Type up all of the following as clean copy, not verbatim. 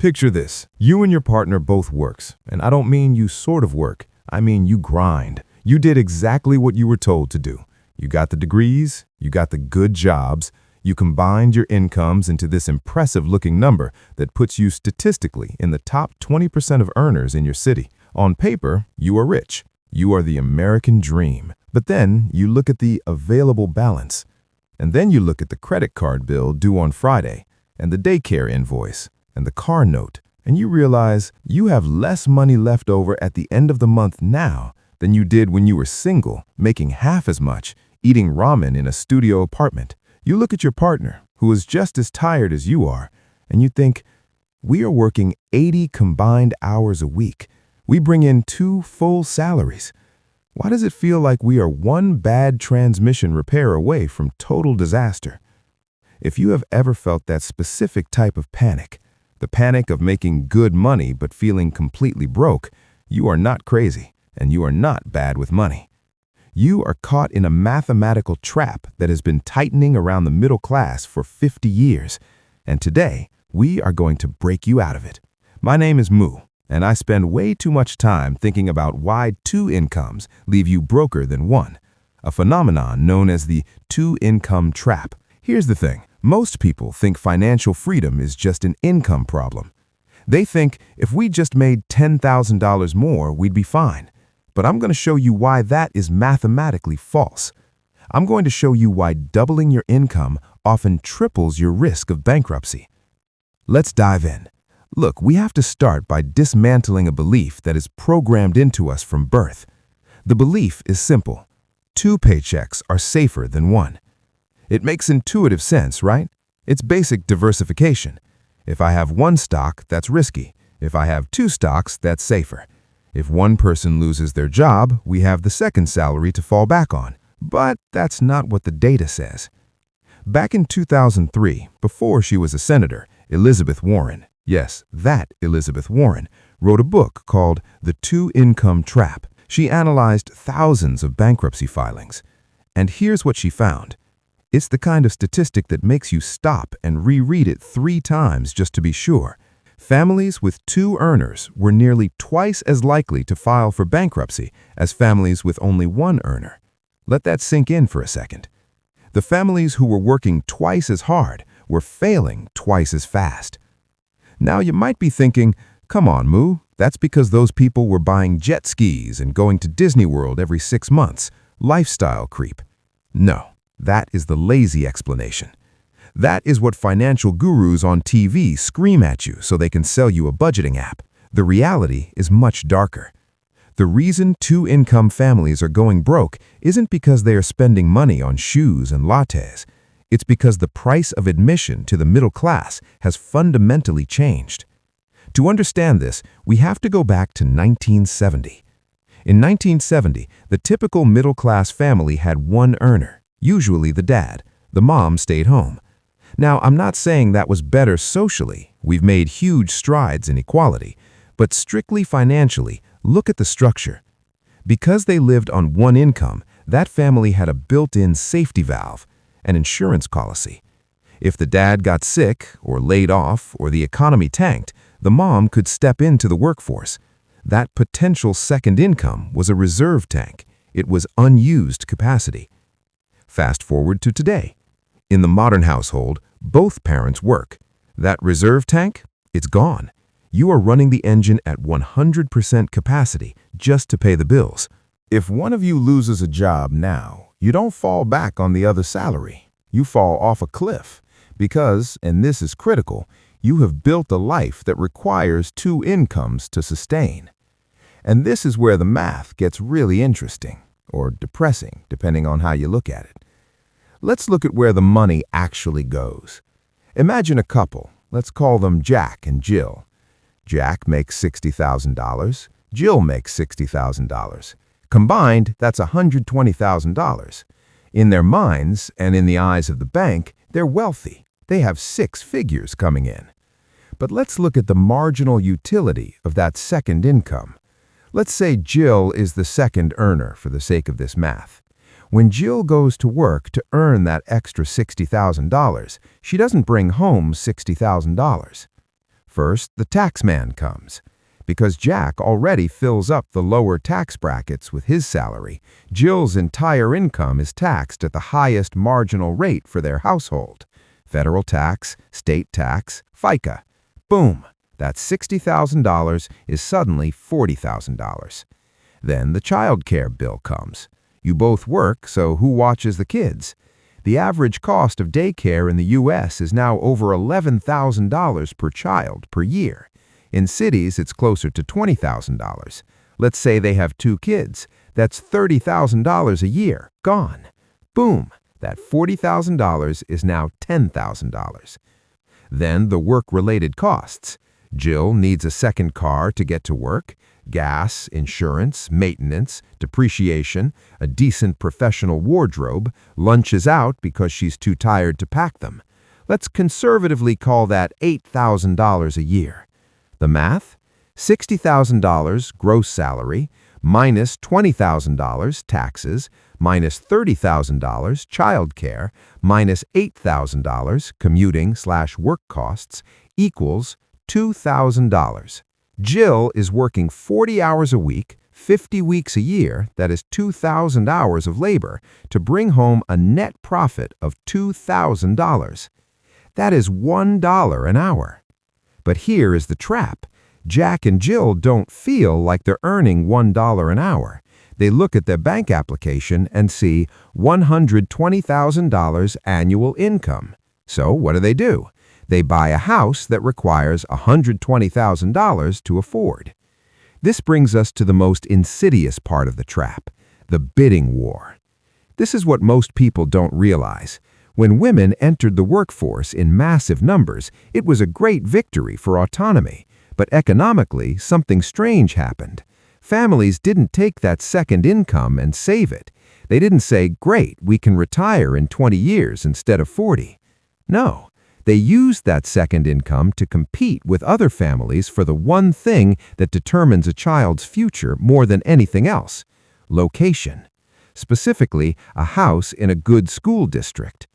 Picture this. You and your partner both works, and I don't mean you sort of work. I mean you grind. You did exactly what you were told to do. You got the degrees, you got the good jobs, you combined your incomes into this impressive-looking number that puts you statistically in the top 20% of earners in your city. On paper, you are rich. You are the American dream. But then you look at the available balance. And then you look at the credit card bill due on Friday, and the daycare invoice, and the car note, and you realize you have less money left over at the end of the month now than you did when you were single, making half as much, eating ramen in a studio apartment. You look at your partner, who is just as tired as you are, and you think, we are working 80 combined hours a week. We bring in 2 full salaries. Why does it feel like we are one bad transmission repair away from total disaster? If you have ever felt that specific type of panic, the panic of making good money but feeling completely broke, you are not crazy, and you are not bad with money. You are caught in a mathematical trap that has been tightening around the middle class for 50 years, and today we are going to break you out of it. My name is Moo, and I spend way too much time thinking about why 2 incomes leave you broker than 1, a phenomenon known as the 2-income trap. Here's the thing. Most people think financial freedom is just an income problem. They think if we just made $10,000 more, we'd be fine. But I'm going to show you why that is mathematically false. I'm going to show you why doubling your income often triples your risk of bankruptcy. Let's dive in. Look, we have to start by dismantling a belief that is programmed into us from birth. The belief is simple. 2 paychecks are safer than 1. It makes intuitive sense, right? It's basic diversification. If I have 1 stock, that's risky. If I have 2 stocks, that's safer. If one person loses their job, we have the second salary to fall back on. But that's not what the data says. Back in 2003, before she was a senator, Elizabeth Warren, yes, that Elizabeth Warren, wrote a book called The 2-Income Trap. She analyzed thousands of bankruptcy filings. And here's what she found. It's the kind of statistic that makes you stop and reread it 3 times just to be sure. Families with 2 earners were nearly twice as likely to file for bankruptcy as families with only 1 earner. Let that sink in for a second. The families who were working twice as hard were failing twice as fast. Now you might be thinking, come on, Moo, that's because those people were buying jet skis and going to Disney World every 6 months. Lifestyle creep. No. That is the lazy explanation. That is what financial gurus on TV scream at you so they can sell you a budgeting app. The reality is much darker. The reason 2-income families are going broke isn't because they are spending money on shoes and lattes. It's because the price of admission to the middle class has fundamentally changed. To understand this, we have to go back to 1970. In 1970, the typical middle-class family had 1 earner. Usually the dad. The mom stayed home. Now, I'm not saying that was better socially. We've made huge strides in equality. But strictly financially, look at the structure. Because they lived on 1 income, that family had a built-in safety valve, an insurance policy. If the dad got sick or laid off or the economy tanked, the mom could step into the workforce. That potential second income was a reserve tank. It was unused capacity. Fast forward to today. In the modern household, both parents work. That reserve tank, it's gone. You are running the engine at 100% capacity just to pay the bills. If one of you loses a job now, you don't fall back on the other salary. You fall off a cliff because, and this is critical, you have built a life that requires 2 incomes to sustain. And this is where the math gets really interesting, or depressing, depending on how you look at it. Let's look at where the money actually goes. Imagine a couple. Let's call them Jack and Jill. Jack makes $60,000. Jill makes $60,000. Combined, that's $120,000. In their minds and in the eyes of the bank, they're wealthy. They have 6 figures coming in. But let's look at the marginal utility of that second income. Let's say Jill is the second earner for the sake of this math. When Jill goes to work to earn that extra $60,000, she doesn't bring home $60,000. First, the tax man comes. Because Jack already fills up the lower tax brackets with his salary, Jill's entire income is taxed at the highest marginal rate for their household. Federal tax, state tax, FICA. Boom! That $60,000 is suddenly $40,000. Then the childcare bill comes. You both work, so who watches the kids? The average cost of daycare in the U.S. is now over $11,000 per child per year. In cities, it's closer to $20,000. Let's say they have 2 kids. That's $30,000 a year, gone. Boom! That $40,000 is now $10,000. Then the work-related costs. Jill needs a second car to get to work, gas, insurance, maintenance, depreciation, a decent professional wardrobe, lunches out because she's too tired to pack them. Let's conservatively call that $8,000 a year. The math? $60,000 gross salary, minus $20,000 taxes, minus $30,000 childcare, minus $8,000 commuting/work costs equals $2,000. Jill is working 40 hours a week, 50 weeks a year, that is 2,000 hours of labor, to bring home a net profit of $2,000. That is $1 an hour. But here is the trap. Jack and Jill don't feel like they're earning $1 an hour. They look at their bank application and see $120,000 annual income. So what do? They buy a house that requires $120,000 to afford. This brings us to the most insidious part of the trap, the bidding war. This is what most people don't realize. When women entered the workforce in massive numbers, it was a great victory for autonomy. But economically, something strange happened. Families didn't take that second income and save it. They didn't say, great, we can retire in 20 years instead of 40. No. They used that second income to compete with other families for the one thing that determines a child's future more than anything else: location. Specifically, a house in a good school district.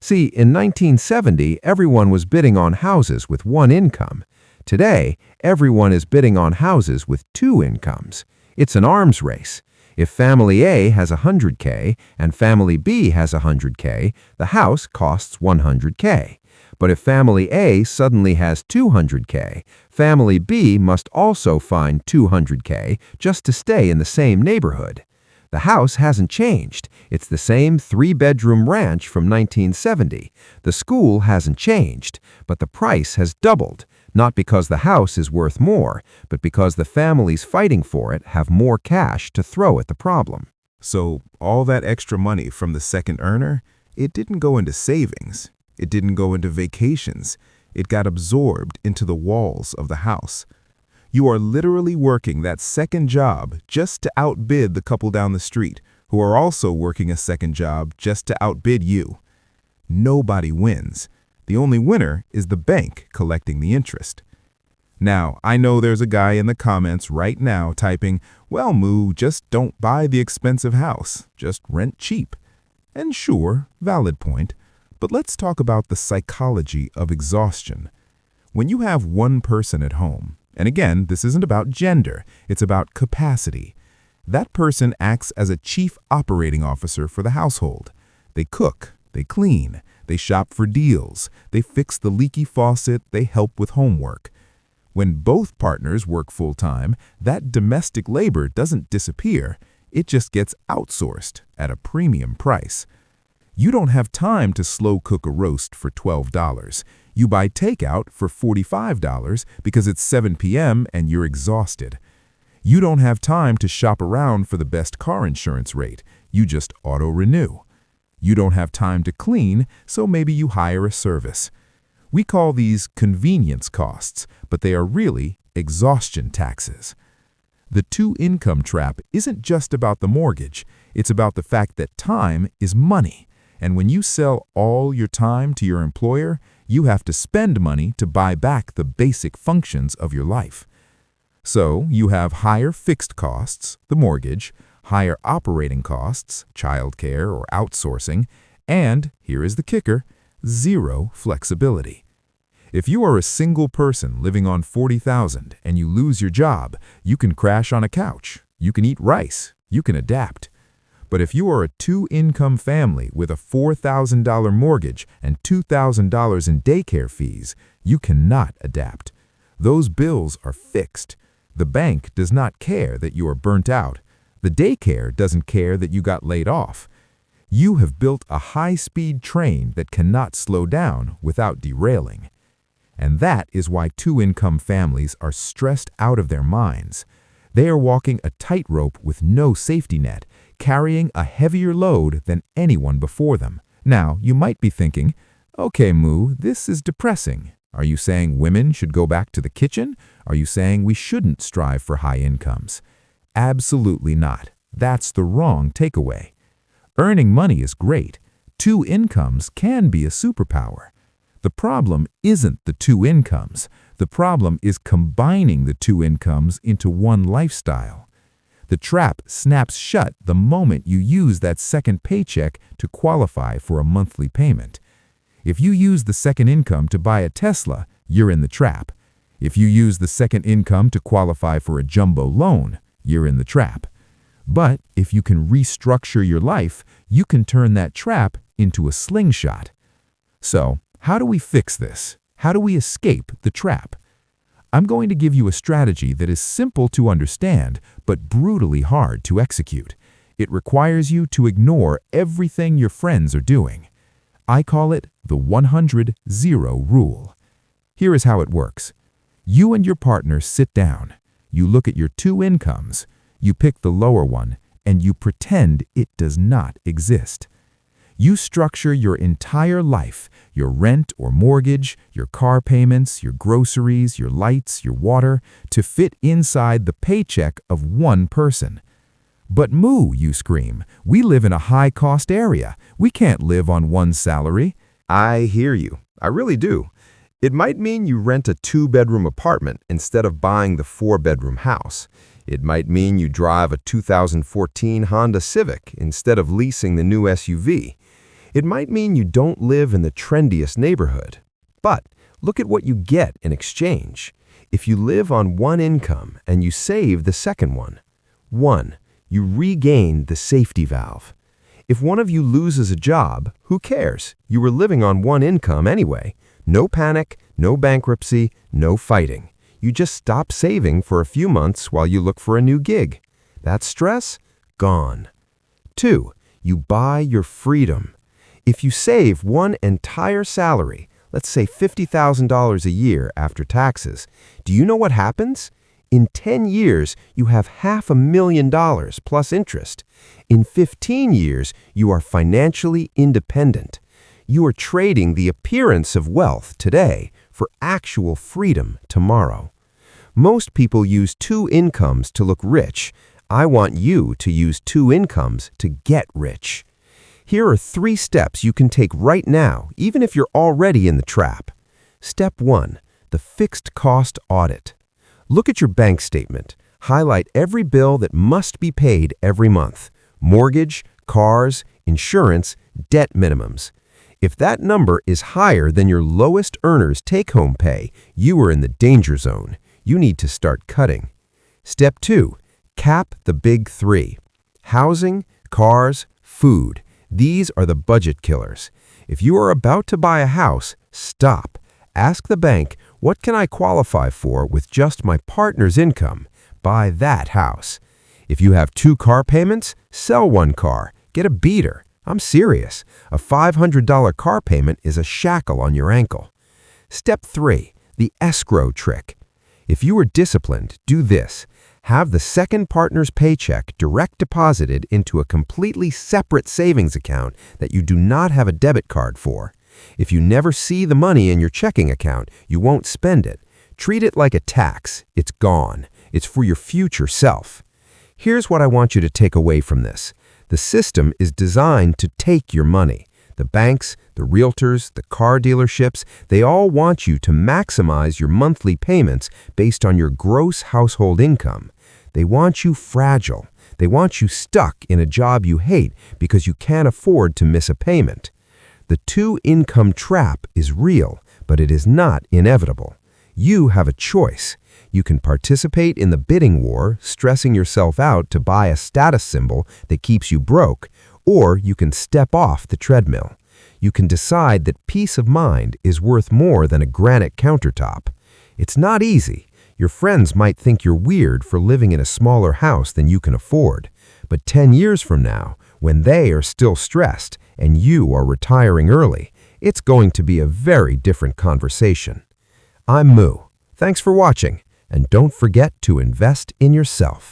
See, in 1970, everyone was bidding on houses with one income. Today, everyone is bidding on houses with 2 incomes. It's an arms race. If Family A has $100K and Family B has $100K, the house costs $100K. But if Family A suddenly has $200K, Family B must also find $200K just to stay in the same neighborhood. The house hasn't changed. It's the same 3-bedroom ranch from 1970. The school hasn't changed, but the price has doubled, not because the house is worth more, but because the families fighting for it have more cash to throw at the problem. So all that extra money from the second earner, it didn't go into savings. It didn't go into vacations. It got absorbed into the walls of the house. You are literally working that second job just to outbid the couple down the street, who are also working a second job just to outbid you. Nobody wins. The only winner is the bank collecting the interest. Now, I know there's a guy in the comments right now typing, well, Moo, just don't buy the expensive house. Just rent cheap. And sure, valid point. But let's talk about the psychology of exhaustion. When you have one person at home, and again, this isn't about gender, it's about capacity. That person acts as a chief operating officer for the household. They cook, they clean, they shop for deals, they fix the leaky faucet, they help with homework. When both partners work full-time, that domestic labor doesn't disappear, it just gets outsourced at a premium price. You don't have time to slow cook a roast for $12. You buy takeout for $45 because it's 7 p.m. and you're exhausted. You don't have time to shop around for the best car insurance rate. You just auto-renew. You don't have time to clean, so maybe you hire a service. We call these convenience costs, but they are really exhaustion taxes. The 2-income trap isn't just about the mortgage. It's about the fact that time is money. And when you sell all your time to your employer, you have to spend money to buy back the basic functions of your life. So you have higher fixed costs, the mortgage, higher operating costs, childcare or outsourcing, and, here is the kicker, zero flexibility. If you are a single person living on $40,000 and you lose your job, you can crash on a couch, you can eat rice, you can adapt. But if you are a two-income family with a $4,000 mortgage and $2,000 in daycare fees, you cannot adapt. Those bills are fixed. The bank does not care that you are burnt out. The daycare doesn't care that you got laid off. You have built a high-speed train that cannot slow down without derailing. And that is why two-income families are stressed out of their minds. They are walking a tightrope with no safety net, carrying a heavier load than anyone before them. Now, you might be thinking, okay, Moo, this is depressing. Are you saying women should go back to the kitchen? Are you saying we shouldn't strive for high incomes? Absolutely not. That's the wrong takeaway. Earning money is great. Two incomes can be a superpower. The problem isn't the two incomes. The problem is combining the two incomes into one lifestyle. The trap snaps shut the moment you use that second paycheck to qualify for a monthly payment. If you use the second income to buy a Tesla, you're in the trap. If you use the second income to qualify for a jumbo loan, you're in the trap. But if you can restructure your life, you can turn that trap into a slingshot. So, how do we fix this? How do we escape the trap? I'm going to give you a strategy that is simple to understand, but brutally hard to execute. It requires you to ignore everything your friends are doing. I call it the 100-0 rule. Here is how it works. You and your partner sit down. You look at your two incomes. You pick the lower one, and you pretend it does not exist. You structure your entire life, your rent or mortgage, your car payments, your groceries, your lights, your water, to fit inside the paycheck of one person. But Moo, you scream, we live in a high-cost area. We can't live on one salary. I hear you. I really do. It might mean you rent a two-bedroom apartment instead of buying the four-bedroom house. It might mean you drive a 2014 Honda Civic instead of leasing the new SUV. It might mean you don't live in the trendiest neighborhood. But look at what you get in exchange. If you live on one income and you save the second one, 1. You regain the safety valve. If one of you loses a job, who cares? You were living on one income anyway. No panic, no bankruptcy, no fighting. You just stop saving for a few months while you look for a new gig. That stress? Gone. 2. You buy your freedom. If you save one entire salary, let's say $50,000 a year after taxes, do you know what happens? In 10 years, you have $500,000 plus interest. In 15 years, you are financially independent. You are trading the appearance of wealth today for actual freedom tomorrow. Most people use two incomes to look rich. I want you to use two incomes to get rich. Here are 3 steps you can take right now, even if you're already in the trap. Step 1. The fixed cost audit. Look at your bank statement. Highlight every bill that must be paid every month. Mortgage, cars, insurance, debt minimums. If that number is higher than your lowest earner's take-home pay, you are in the danger zone. You need to start cutting. Step 2. Cap the big 3. Housing, cars, food. These are the budget killers. If you are about to buy a house, stop. Ask the bank, what can I qualify for with just my partner's income? Buy that house. If you have 2 car payments, sell 1 car. Get a beater. I'm serious. A $500 car payment is a shackle on your ankle. Step 3. The escrow trick. If you are disciplined, do this. Have the second partner's paycheck direct deposited into a completely separate savings account that you do not have a debit card for. If you never see the money in your checking account, you won't spend it. Treat it like a tax. It's gone. It's for your future self. Here's what I want you to take away from this. The system is designed to take your money. The banks, the realtors, the car dealerships, they all want you to maximize your monthly payments based on your gross household income. They want you fragile. They want you stuck in a job you hate because you can't afford to miss a payment. The two-income trap is real, but it is not inevitable. You have a choice. You can participate in the bidding war, stressing yourself out to buy a status symbol that keeps you broke, or you can step off the treadmill. You can decide that peace of mind is worth more than a granite countertop. It's not easy. Your friends might think you're weird for living in a smaller house than you can afford. But 10 years from now, when they are still stressed and you are retiring early, it's going to be a very different conversation. I'm Moo. Thanks for watching, and don't forget to invest in yourself.